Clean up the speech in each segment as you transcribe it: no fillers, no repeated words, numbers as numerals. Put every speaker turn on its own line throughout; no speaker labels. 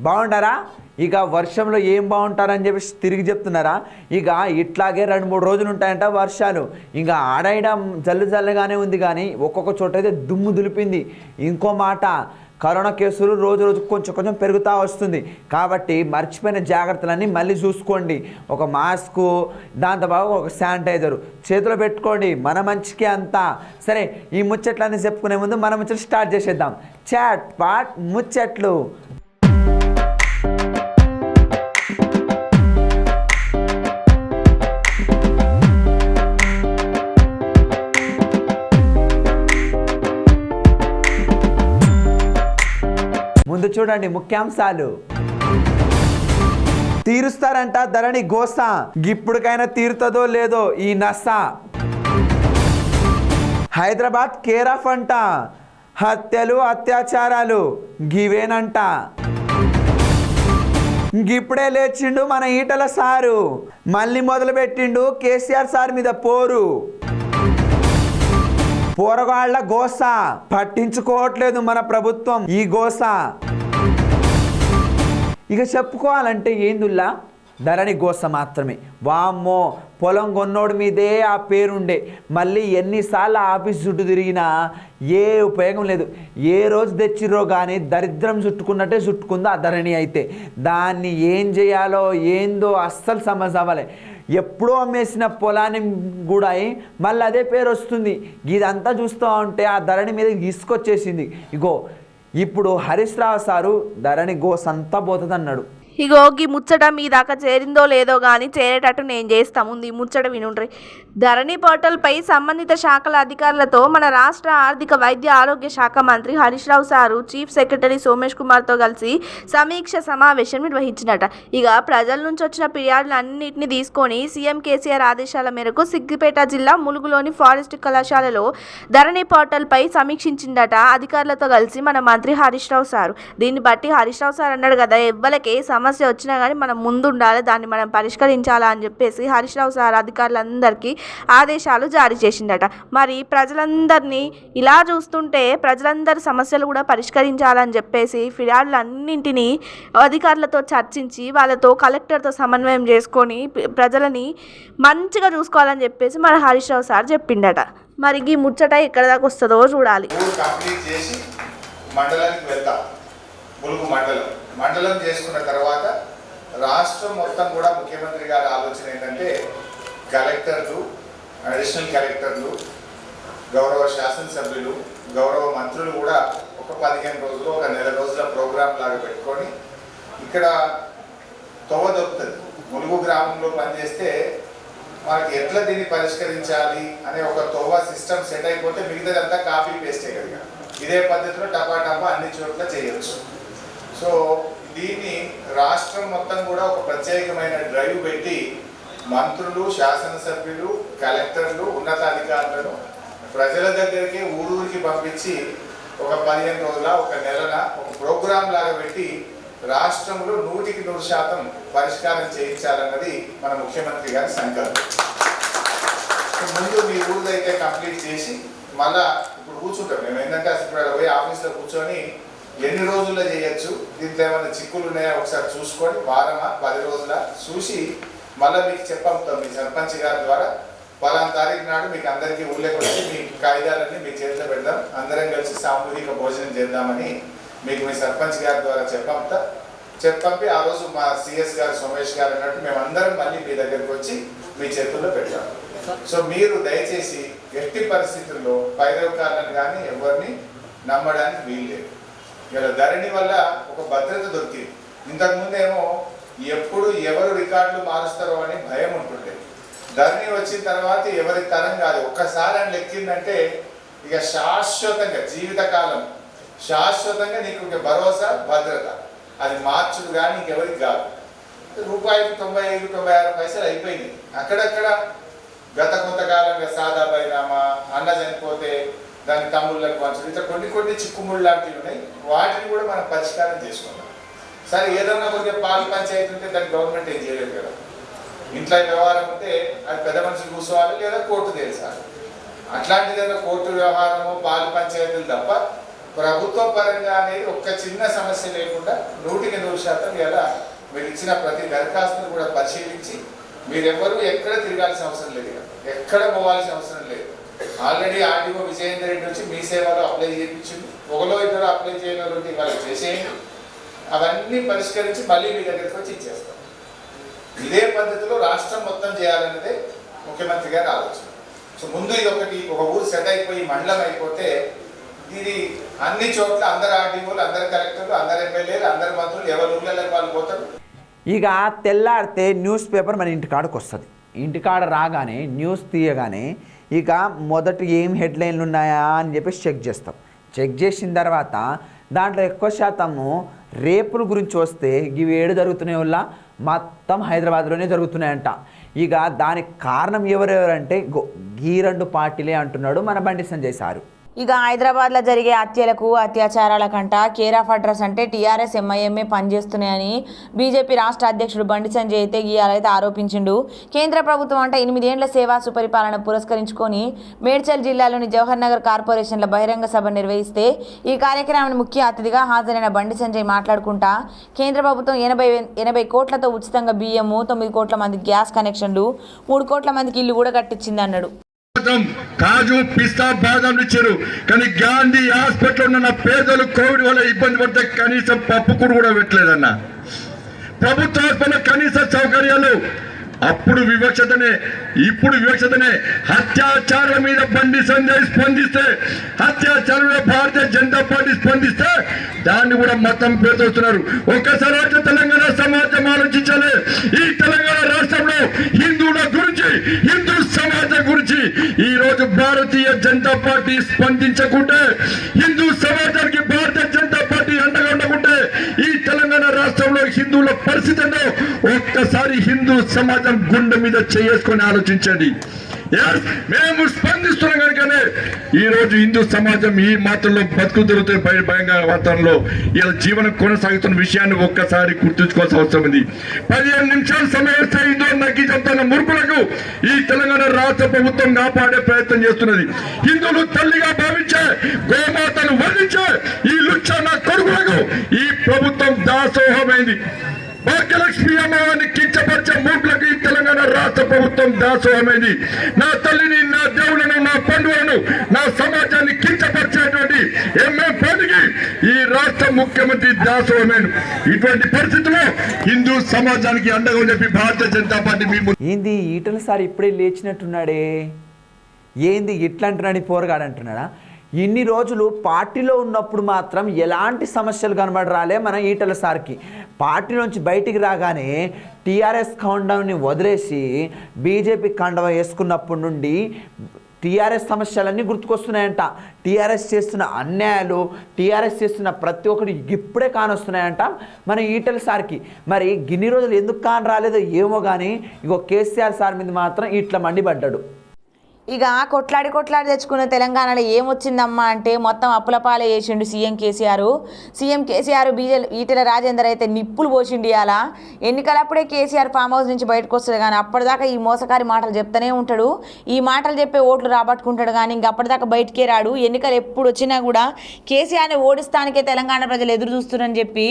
బాగుంటారా? ఇక వర్షంలో ఏం బాగుంటారని చెప్పేసి తిరిగి చెప్తున్నారా? ఇక ఇట్లాగే 2-3 రోజులు ఉంటాయంట వర్షాలు. ఇంకా ఆడైడ జల్లు జల్లగానే ఉంది, కానీ ఒక్కొక్క చోట అయితే దుమ్ము దులిపింది. ఇంకో మాట, కరోనా కేసులు రోజు రోజు కొంచెం పెరుగుతూ వస్తుంది. కాబట్టి మర్చిపోయిన జాగ్రత్తలన్నీ మళ్ళీ చూసుకోండి. ఒక మాస్కు, దాంతోపాటు ఒక శానిటైజరు చేతిలో పెట్టుకోండి. మన మంచికి అంతా. సరే, ఈ ముచ్చట్లన్నీ చెప్పుకునే ముందు మన ముచ్చట్లు స్టార్ట్ చేసేద్దాం. చాట్ పాట్ ముచ్చట్లు. ముందు చూడండి ముఖ్యాంశాలు. తీరుస్తారంట ధరణి గోస, ఇప్పటికైనా తీరుతుందో లేదో ఈ నస. హైదరాబాద్ కేర్ ఆఫ్ అంట, హత్యలు అత్యాచారాలు గివేనంట. ఇప్పుడే లేచిండు మన ఈటల సారు, మళ్ళీ మొదలు పెట్టిండు కేసీఆర్ సార్ మీద పోరు. పోరగాళ్ల గోస పట్టించుకోవట్లేదు మన ప్రభుత్వం ఈ గోస. ఇక చెప్పుకోవాలంటే ఏందుల్లా ధరణి గోస మాత్రమే. వామ్మో, పొలం కొన్నోడి మీదే ఆ పేరుండే, మళ్ళీ ఎన్నిసార్లు ఆఫీస్ చుట్టూ తిరిగినా ఏ ఉపయోగం లేదు. ఏ రోజు తెచ్చిర్రో కానీ దరిద్రం చుట్టుకున్నట్టే చుట్టుకుందో ఆ ధరణి అయితే. దాన్ని ఏం చేయాలో ఏందో అస్సలు సమస్య అవ్వాలి. ఎప్పుడో అమ్మేసిన పొలాన్ని కూడా మళ్ళీ అదే పేరు వస్తుంది. ఇదంతా చూస్తూ ఉంటే ఆ ధరణి మీద ఇసుకొచ్చేసింది. ఇగో ఇప్పుడు హరీష్ రావు సారు ధరణి గోసంతా పోతుంది అన్నాడు.
ఇగో ఈ ముచ్చట మీ దాకా చేరిందో లేదో కానీ చేరేటట్టు నేను చేస్తా. ముందు ఈ ముచ్చట వినుండ్రి. ధరణి పోర్టల్పై సంబంధిత శాఖల అధికారులతో మన రాష్ట్ర ఆర్థిక వైద్య ఆరోగ్య శాఖ మంత్రి Harish Rao sir chief secretary Somesh కుమార్తో కలిసి సమీక్ష సమావేశం నిర్వహించినట. ఇక ప్రజల నుంచి వచ్చిన ఫిర్యాదులు అన్నింటినీ తీసుకొని సీఎం కేసీఆర్ ఆదేశాల మేరకు సిద్దిపేట జిల్లా ములుగులోని ఫారెస్ట్ కళాశాలలో ధరణి పోర్టల్పై సమీక్షించిందట అధికారులతో కలిసి మన మంత్రి హరీష్ రావు సారు. దీన్ని బట్టి హరీష్ రావు సార్ అన్నాడు కదా, ఎవ్వలకే సమస్య వచ్చినా కానీ మనం ముందు ఉండాలి, దాన్ని మనం పరిష్కరించాలా అని చెప్పేసి హరీష్ రావు సార్ అధికారులందరికీ ఆదేశాలు జారీ చేసిందట. మరి ప్రజలందరినీ ఇలా చూస్తుంటే ప్రజలందరి సమస్యలు కూడా పరిష్కరించాలని చెప్పేసి ఫిర్యాదులన్నింటినీ అధికారులతో చర్చించి వాళ్ళతో కలెక్టర్తో సమన్వయం చేసుకొని ప్రజలని మంచిగా చూసుకోవాలని చెప్పేసి మన హరీష్ రావు సార్ చెప్పిండట. మరి ఈ ముచ్చట ఎక్కడ దాకా వస్తుందో చూడాలి.
మండలం చేసుకున్న తర్వాత రాష్ట్రం మొత్తం కూడా ముఖ్యమంత్రి గారి ఆలోచన ఏంటంటే కలెక్టర్లు, అడిషనల్ కలెక్టర్లు, గౌరవ శాసనసభ్యులు, గౌరవ మంత్రులు కూడా ఒక 15 రోజులు, ఒక నెల రోజుల ప్రోగ్రాం లాగా పెట్టుకొని ఇక్కడ తోవ దొరుకుతుంది. ములుగు గ్రామంలో పనిచేస్తే మనకి ఎట్లా దీన్ని పరిష్కరించాలి అనే ఒక తోవ సిస్టమ్ సెట్ అయిపోతే మిగతాదంతా కాపీ పేస్టే కదా. ఇదే పద్ధతిలో టపా అన్ని చోట్ల చేయొచ్చు. సో దీన్ని రాష్ట్రం మొత్తం కూడా ఒక ప్రత్యేకమైన డ్రైవ్ పెట్టి మంత్రులు, శాసనసభ్యులు, కలెక్టర్లు, ఉన్నతాధికారులను ప్రజల దగ్గరికి ఊరూరికి పంపించి ఒక 15 రోజుల, ఒక నెలన ఒక ప్రోగ్రాం లాగా పెట్టి రాష్ట్రంలో 100% పరిష్కారం చేయించాలన్నది మన ముఖ్యమంత్రి గారి సంకల్పం. ముందు మీ ఊళ్ళో అయితే కంప్లీట్ చేసి మళ్ళా ఇప్పుడు కూర్చుంటాం మేము. ఏంటంటే అసలు ఇప్పుడు పోయి ఆఫీస్లో కూర్చొని ఎన్ని రోజుల్లో చేయొచ్చు, దీంట్లో ఏమైనా చిక్కులు ఉన్నాయా ఒకసారి చూసుకొని వారమా 10 రోజుల చూసి మళ్ళీ మీకు చెప్పంతాం. మీ సర్పంచ్ గారి ద్వారా పలానా తారీఖు నాడు మీకు అందరికీ ఊళ్ళోకి వచ్చి మీ కాగితాలన్నీ మీ చేతిలో పెడదాం, అందరం కలిసి సామూహిక భోజనం చేద్దామని మీకు మీ సర్పంచ్ గారి ద్వారా చెప్పంపి ఆ రోజు మా సిఎస్ గారు, సోమేష్ గారు అన్నట్టు మేమందరం మళ్ళీ మీ దగ్గరికి వచ్చి మీ చేతుల్లో పెట్టాం. సో మీరు దయచేసి ఎట్టి పరిస్థితుల్లో పైరవకాలను కానీ ఎవరిని నమ్మడానికి వీల్లేదు. ఇలా ధరణి వల్ల ఒక భద్రత దొరికింది. ఇంతకుముందేమో ఎప్పుడు ఎవరు రికార్డులు మారుస్తారో అని భయం ఉంటుండే. ధరణి వచ్చిన తర్వాత ఎవరి తరం కాదు, ఒక్కసారి అని లెక్కిందంటే ఇక శాశ్వతంగా జీవితకాలం శాశ్వతంగా నీకు భరోసా, భద్రత. అది మార్చుడు కానీ ఇంకెవరికి కాదు. రూపాయికి 95-96 పైసలు అయిపోయింది. అక్కడక్కడ గత కొంతకాలంగా సాదా బైనామా, అన్న చనిపోతే దాని తమ్ముళ్ళకు పంచడం, ఇట్లా కొన్ని చిక్కుముళ్ళు లాంటివి ఉన్నాయి. వాటిని కూడా మనం పరిష్కారం చేసుకుందాం. సరే, ఏదన్నా కొద్దిగా పాలు పంచాయతీ ఉంటే దాన్ని గవర్నమెంట్ ఏం చేయలేదు కదా. ఇంట్లో వ్యవహారం ఉంటే అది పెద్ద మనుషులు కూర్చోవాలి, లేదా కోర్టు తెలిసాలి. అట్లాంటిదైనా కోర్టు వ్యవహారము, పాలు పంచాయతీలు తప్ప ప్రభుత్వ పరంగా అనేది ఒక్క చిన్న సమస్య లేకుండా 100% ఇలా మీరు ఇచ్చిన ప్రతి దరఖాస్తును కూడా పరిశీలించి మీరెవరూ ఎక్కడ తిరగాల్సిన అవసరం లేదు, ఎక్కడ పోవాల్సిన అవసరం లేదు. ఆల్రెడీ ఆర్డీఓ విజయేందర్ రెడ్డి వచ్చి మీ సేవలో అప్లై చేయించింది, ఒకలో ఇద్దరు అప్లై చేయగలిగితే వాళ్ళు చేసేయండి. అవన్నీ పరిష్కరించి మళ్ళీ మీ దగ్గరికి వచ్చి ఇచ్చేస్తాం. ఇదే పద్ధతిలో రాష్ట్రం మొత్తం చేయాలన్నదే ముఖ్యమంత్రి గారి ఆలోచన. సో ముందు ఇది ఒక ఊరు సెట్ అయిపోయి మండలం అయిపోతే ఇది అన్ని చోట్ల అందరు ఆర్డీఓలు, అందరు కలెక్టర్లు, అందరు ఎమ్మెల్యేలు, అందరు మంత్రులు ఎవరు ఊళ్ళకి వాళ్ళు పోతారు.
ఇక తెల్లారితే న్యూస్ పేపర్ మన ఇంటికాడకు వస్తుంది. ఇంటికాడ రాగానే న్యూస్ తీయగానే ఇక మొదటి ఏం హెడ్లైన్లు ఉన్నాయా అని చెప్పేసి చెక్ చేస్తాం. చెక్ చేసిన తర్వాత దాంట్లో ఎక్కువ శాతము రేపుల గురించి వస్తే ఇవి ఏడు జరుగుతున్నాయి వల్ల మొత్తం హైదరాబాద్లోనే జరుగుతున్నాయంట. ఇక దానికి కారణం ఎవరెవరంటే ఈ రెండు పార్టీలే అంటున్నాడు మన బండి సంజయ్ సారు.
ఇక హైదరాబాద్లో జరిగే హత్యలకు అత్యాచారాల కంట కేర్ ఆఫ్ అడ్రస్ అంటే టీఆర్ఎస్ ఎంఐఎంఏ పనిచేస్తున్నాయని బీజేపీ రాష్ట్ర అధ్యక్షుడు బండి సంజయ్ అయితే గీయాలైతే ఆరోపించిండు. కేంద్ర ప్రభుత్వం అంటే 8 ఏళ్ల సేవా సుపరిపాలన పురస్కరించుకొని మేడ్చల్ జిల్లాలోని జవహర్ నగర్ కార్పొరేషన్ల బహిరంగ సభ నిర్వహిస్తే ఈ కార్యక్రమానికి ముఖ్య అతిథిగా హాజరైన బండి సంజయ్ మాట్లాడుకుంటా కేంద్ర ప్రభుత్వం 80 కోట్లతో ఉచితంగా బియ్యము, 9 కోట్ల మందికి గ్యాస్ కనెక్షన్లు, 3 కోట్ల మందికి ఇల్లు కూడా కట్టించింది అన్నాడు.
కాజు, పిస్తా, బాదం ఇచ్చారు. కానీ గాంధీ హాస్పిటల్ ఉన్న పేదలు కోవిడ్ వల్ల ఇబ్బంది పడితే కనీసం పప్పు కూడా పెట్టలేదన్న. ప్రభుత్వ హాస్పిటల్ కనీస సౌకర్యాలు అప్పుడు వివక్షతనే, ఇప్పుడు వివక్షతనే. అత్యాచారాల మీద బండి సంజయ్ స్పందిస్తే, అత్యాచారంలో భారతీయ జనతా పార్టీ స్పందిస్తే దాన్ని కూడా మతం పేరుతున్నారు. ఒక్కసారి తెలంగాణ సమాజం ఆలోచించాలి. ఈ తెలంగాణ రాష్ట్రంలో హిందువుల గురించి, హిందూ సమాజం గురించి ఈ రోజు భారతీయ జనతా పార్టీ స్పందించకుంటే, హిందూ సమాజానికి భారతీయ జనతా పార్టీ అండగా ఉండకుంటే ఈ తెలంగాణ రాష్ట్రంలో హిందువుల పరిస్థితి ఒక్కసారి హిందూ సమాజం గుండె మీద చేసుకొని ఆలోచించండి. మేము స్పందిస్తున్నాం కనుకనే ఈ రోజు హిందూ సమాజం ఈ మాత్రంలో బతుకు దొరుకుతాయి భయంగా వాతావరణంలో ఇలా జీవనం కొనసాగుతున్న విషయాన్ని ఒక్కసారి గుర్తుంచుకోవాల్సిన అవసరం ఉంది. 15 నిమిషాలు సమయం ఇస్తే హిందువులు నగ్గి చెప్తున్న మురుకులకు ఈ తెలంగాణ రాష్ట్ర ప్రభుత్వం కాపాడే ప్రయత్నం చేస్తున్నది. హిందువులు తల్లిగా భావించే గోమాతను వర్ణించే ఈ లుచ్చన్న కొడుకులకు ఈ ప్రభుత్వం దాసోహమైంది. భాగ్యలక్ష్మి అమ్మవారిని కించపరిచే మూర్ఖులకు ఈ తెలంగాణ రాష్ట్ర ప్రభుత్వం దాసోహమైంది. నా తల్లిని, నా దేవులను, నా పండుగలను, నా సమాజాన్ని కించపరిచేటువంటి ఎంఏకి ఈ రాష్ట్ర ముఖ్యమంత్రి దాసోహమైన. ఇటువంటి పరిస్థితుల్లో హిందూ సమాజానికి అండగా చెప్పి భారతీయ జనతా పార్టీ
ఏంది ఈటల సార్ ఇప్పుడే లేచినట్టున్నాడే, ఏంది ఇట్లా అంటున్నాడు పోరగాడు అంటున్నాడా? ఇన్ని రోజులు పార్టీలో ఉన్నప్పుడు మాత్రం ఎలాంటి సమస్యలు కనబడరాలే మన ఈటల సార్కి. పార్టీ నుంచి బయటికి రాగానే టీఆర్ఎస్ కండవని వదిలేసి బీజేపీ కండవ వేసుకున్నప్పటి నుండి టీఆర్ఎస్ సమస్యలన్నీ గుర్తుకొస్తున్నాయంట. టీఆర్ఎస్ చేస్తున్న అన్యాయాలు, టీఆర్ఎస్ చేస్తున్న ప్రతి ఒక్కటి ఇప్పుడే కానొస్తున్నాయంట మన ఈటల సార్కి. మరి గిన్ని రోజులు ఎందుకు కాని రాలేదో ఏమో కానీ ఇగో కేసీఆర్ సార్ మీద మాత్రం ఇట్లా మండిపడ్డాడు.
ఇక కొట్లాడి తెచ్చుకున్న తెలంగాణలో ఏమొచ్చిందమ్మా అంటే మొత్తం అప్పులపాలే చేసిండు సీఎం కేసీఆర్ ఈటెల రాజేందర్ అయితే నిప్పులు పోసిండు. ఇవాళ ఎన్నికలప్పుడే కేసీఆర్ ఫామ్ హౌస్ నుంచి బయటకు వస్తాడు కానీ అప్పటిదాకా ఈ మోసకారి మాటలు చెప్తూనే ఉంటాడు. ఈ మాటలు చెప్పే ఓట్లు రాబట్టుకుంటాడు కానీ ఇంక అప్పటిదాకా బయటికే రాడు. ఎన్నికలు ఎప్పుడు వచ్చినా కూడా కేసీఆర్ని ఓడిస్తానికే తెలంగాణ ప్రజలు ఎదురు చూస్తున్నారని చెప్పి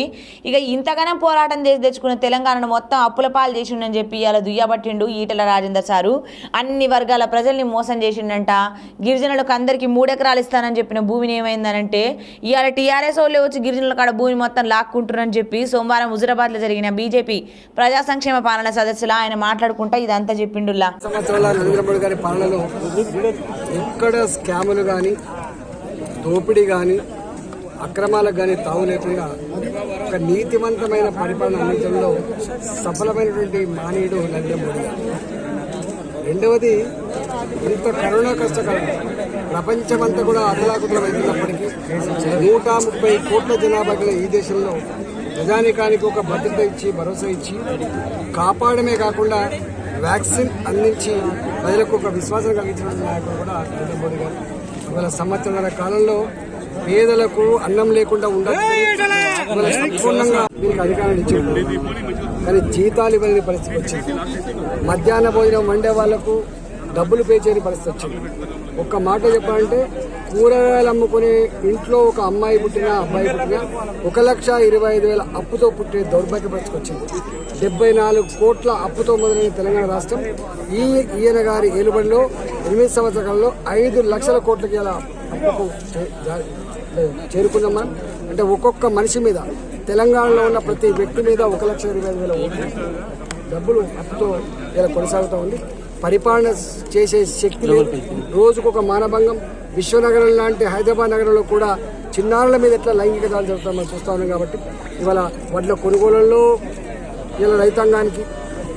ఇక ఇంతగానో పోరాటం చేసి తెచ్చుకున్న తెలంగాణను మొత్తం అప్పులపాలు చేసిండని చెప్పి ఇవాళ దుయ్యబట్టిండు ఈటెల రాజేందర్ సారు. అన్ని వర్గాల ప్రజల్ని మోసం చేసిండంట. గిరిజనులకు అందరికీ 3 ఎకరాలు ఇస్తానని చెప్పిన భూమిని ఏమైందనంటే ఇవాళ టీఆర్ఎస్ వాళ్ళే వచ్చి గిరిజనుల కాడ భూమి మొత్తం లాక్కుంటున్నారని చెప్పి సోమవారం హుజురాబాద్లో జరిగిన బీజేపీ ప్రజా సంక్షేమ పాలన సదస్సులో ఆయన మాట్లాడుకుంటా ఇదంతా చెప్పిండుల్లా.
సంవత్సరాల నరేంద్ర మోడీ గారి పాలనలో ఎక్కడ స్కాములు కానీ, దోపిడీ కానీ, అక్రమాలకు కానీ తావు లేకుండా ఒక నీతివంతమైన పరిపాలన అందించడంలో సఫలమైనటువంటి మానవుడు నరేంద్ర మోడీ గారు. రెండవది, ఇంత కరోనా కష్టకాలం ప్రపంచమంతా కూడా అతలాకుతలం అవుతున్నప్పటికీ 130 కోట్ల జనాభా గల ఈ దేశంలో ప్రజానీకానికి ఒక భద్రత ఇచ్చి, భరోసా ఇచ్చి కాపాడమే కాకుండా వ్యాక్సిన్ అందించి ప్రజలకు ఒక విశ్వాసం కలిగించిన నాయకుడు కూడా నరేంద్ర మోడీ గారు. ఇవాళ సంవత్సరాల కాలంలో పేదలకు అన్నం లేకుండా ఉండదు సంపూర్ణంగా దీనికి అధికారాన్ని ఇచ్చింది. కానీ జీతాలు ఇవ్వలేని పరిస్థితి వచ్చింది. మధ్యాహ్న భోజనం వండే వాళ్లకు డబ్బులు పే చేయని పరిస్థితి వచ్చింది. ఒక్క మాట చెప్పాలంటే కూరగాయలు అమ్ముకునే ఇంట్లో ఒక అమ్మాయి పుట్టినా అబ్బాయి పుట్టినా 1,25,000 అప్పుతో పుట్టే దౌర్భాగ్య పరిస్థితికి వచ్చింది. 74 కోట్ల అప్పుతో మొదలైన తెలంగాణ రాష్ట్రం ఈయన గారి ఏలుబడిలో 8 సంవత్సరాల్లో 5 లక్షల కోట్లకి ఇలా అప్పుకు చేరుకున్నాం మనం. అంటే ఒక్కొక్క మనిషి మీద తెలంగాణలో ఉన్న ప్రతి వ్యక్తి మీద 1,25,000 డబ్బులు అప్పుతో ఇలా కొనసాగుతూ ఉంది. పరిపాలన చేసే శక్తి లేదు. రోజుకొక మానభంగం. విశ్వనగరం లాంటి హైదరాబాద్ నగరంలో కూడా చిన్నారుల మీద ఎట్లా లైంగిక దాడులు జరుగుతామని చూస్తూ ఉన్నాం. కాబట్టి ఇవాళ వడ్ల కొనుగోళ్లలో ఇలా రైతాంగానికి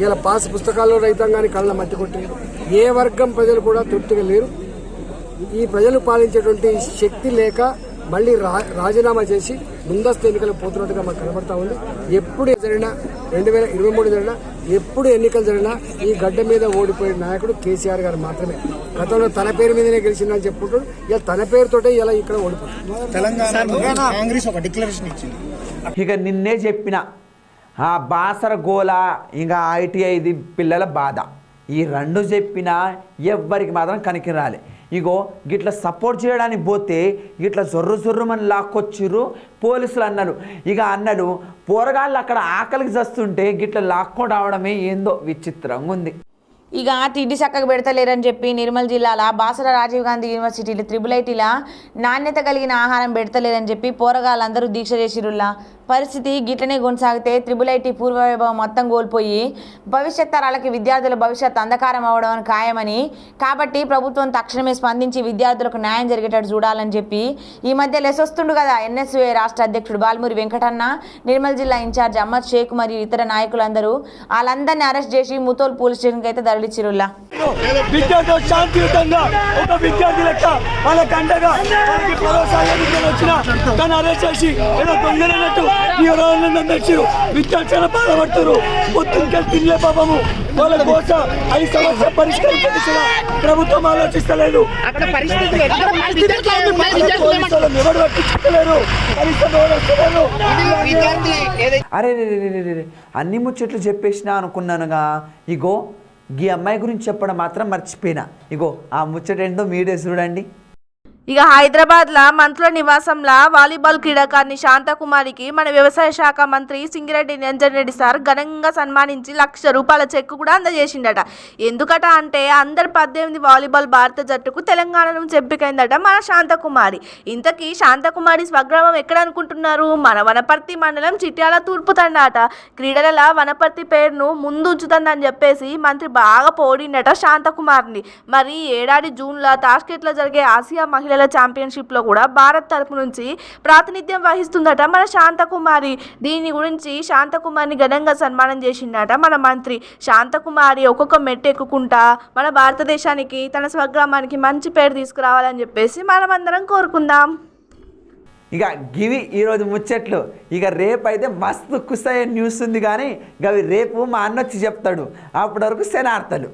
ఇలా పాస్ పుస్తకాల్లో రైతాంగానికి కళ్ళ మట్టి కొట్టింది. ఏ వర్గం ప్రజలు కూడా తృప్తిగా లేరు. ఈ ప్రజలు పాలించేటువంటి శక్తి లేక మళ్ళీ రాజీనామా చేసి ముందస్తు ఎన్నికలకు పోతున్నట్టుగా మాకు కనబడతా ఉంది. ఎప్పుడు జరిగినా 2023 జరిగినా ఎప్పుడు ఎన్నికలు జరిగినా ఈ గడ్డ మీద ఓడిపోయిన నాయకుడు కేసీఆర్ గారు మాత్రమే. గతంలో తన పేరు మీదనే గెలిచిందని చెప్పుకుంటాడు. ఇలా తన పేరుతోటే ఇలా ఇక్కడ ఓడిపోతుంది.
తెలంగాణ కాంగ్రెస్ ఒక డిక్లరేషన్ ఇచ్చింది.
ఇక నిన్నే చెప్పిన ఆ బాసర గోల ఇంకా ITI పిల్లల బాధ ఈ రెండు చెప్పినా ఎవ్వరికి మాత్రం కనికి రాలే. ఇగో గిట్లా సపోర్ట్ చేయడానికి పోతే గిట్లా జొర్రుమని లాక్కొచ్చిర్రు పోలీసులు అన్నారు. ఇక అన్నాడు పోరగాళ్ళు అక్కడ ఆకలికి చస్తుంటే గిట్లా లాక్కొని రావడమే ఏందో విచిత్రంగా ఉంది.
ఇక తిండి చక్కగా పెడతలేరని చెప్పి నిర్మల్ జిల్లాల బాసర రాజీవ్ గాంధీ యూనివర్సిటీలో IIITలో నాణ్యత కలిగిన ఆహారం పెడతలేరని చెప్పి పోరగాళ్ళందరూ దీక్ష చేసిరుల్లా. పరిస్థితి గిట్లనే కొనసాగితే IIIT పూర్వవైభవం మొత్తం కోల్పోయి భవిష్యత్ తరాలకి విద్యార్థుల భవిష్యత్ అంధకారం అవడం ఖాయమని, కాబట్టి ప్రభుత్వం తక్షణమే స్పందించి విద్యార్థులకు న్యాయం జరిగేటట్టు చూడాలని చెప్పి ఈ మధ్య లెసొస్తుండు కదా NSUA రాష్ట్ర అధ్యక్షుడు బాల్మూరి వెంకటన్న, నిర్మల్ జిల్లా ఇన్ఛార్జ్ అహ్మద్ షేక్ మరియు ఇతర నాయకులందరూ వాళ్ళందరినీ అరెస్ట్ చేసి ముతోల్ పోలీస్ స్టేషన్కి అయితే తరలిచ్చిరుల్లా.
విద్యార్థులు శాంతియుతంగా ఒక విద్యార్థి లెక్క వాళ్ళకి అండగా వాళ్ళకి ప్రోత్సాహానికి వచ్చిన తను అరెస్ట్ చేసి ఏదో దొంగలన్నట్టు విద్యార్థులు బాధపడుతున్నారు. పొద్దుకే తినలే పాపము వాళ్ళ కోసం 5 సంవత్సరాల పరిష్కరించిన ప్రభుత్వం ఆలోచిస్తలేదు. ఎవరు పట్టించుకోలేరు.
అరే అన్ని ముచ్చట్లు చెప్పేసినా అనుకున్నానుగా. ఇగో ఈ అమ్మాయి గురించి చెప్పడం మాత్రం మర్చిపోయినా. ఇగో ఆ ముచ్చట ఏంటో మీరే చూడండి.
ఇక హైదరాబాద్లో మంత్రుల నివాసంలో వాలీబాల్ క్రీడాకారిణి శాంతకుమారికి మన వ్యవసాయ శాఖ మంత్రి సింగిరెడ్డి నిరంజన్ రెడ్డి సార్ ఘనంగా సన్మానించి ₹1,00,000 చెక్కు కూడా అందజేసిండట. ఎందుకట అంటే అండర్ 18 వాలీబాల్ భారత జట్టుకు తెలంగాణ నుంచి ఎంపికైందట మన శాంతకుమారి. ఇంతకీ శాంతకుమారి స్వగ్రామం ఎక్కడ అనుకుంటున్నారు? మన వనపర్తి మండలం చిట్యాల తూర్పు తండాట. క్రీడల వనపర్తి పేరును ముందు ఉంచుతుందని చెప్పేసి మంత్రి బాగా పోడిండట శాంతకుమారిని. మరి ఏడాది జూన్లో తాష్కెట్లో జరిగే ఆసియా మహిళల ఛాంపియన్షిప్లో కూడా భారత్ తరపు నుంచి ప్రాతినిధ్యం వహిస్తుందట మన శాంతకుమారి. దీని గురించి శాంతకుమారిని ఘనంగా సన్మానం చేసిందట మన మంత్రి. శాంతకుమారి ఒక్కొక్క మెట్టు ఎక్కుకుంటా మన భారతదేశానికి తన స్వగ్రామానికి మంచి పేరు తీసుకురావాలని చెప్పేసి మనమందరం కోరుకుందాం.
ఇక గివి ఈరోజు ముచ్చట్లు. ఇక రేపు అయితే మస్తు కుసయ్యే న్యూస్ ఉంది, కానీ గవి రేపు మా అన్న వచ్చి చెప్తాడు. అప్పటి వరకు శనార్థలు.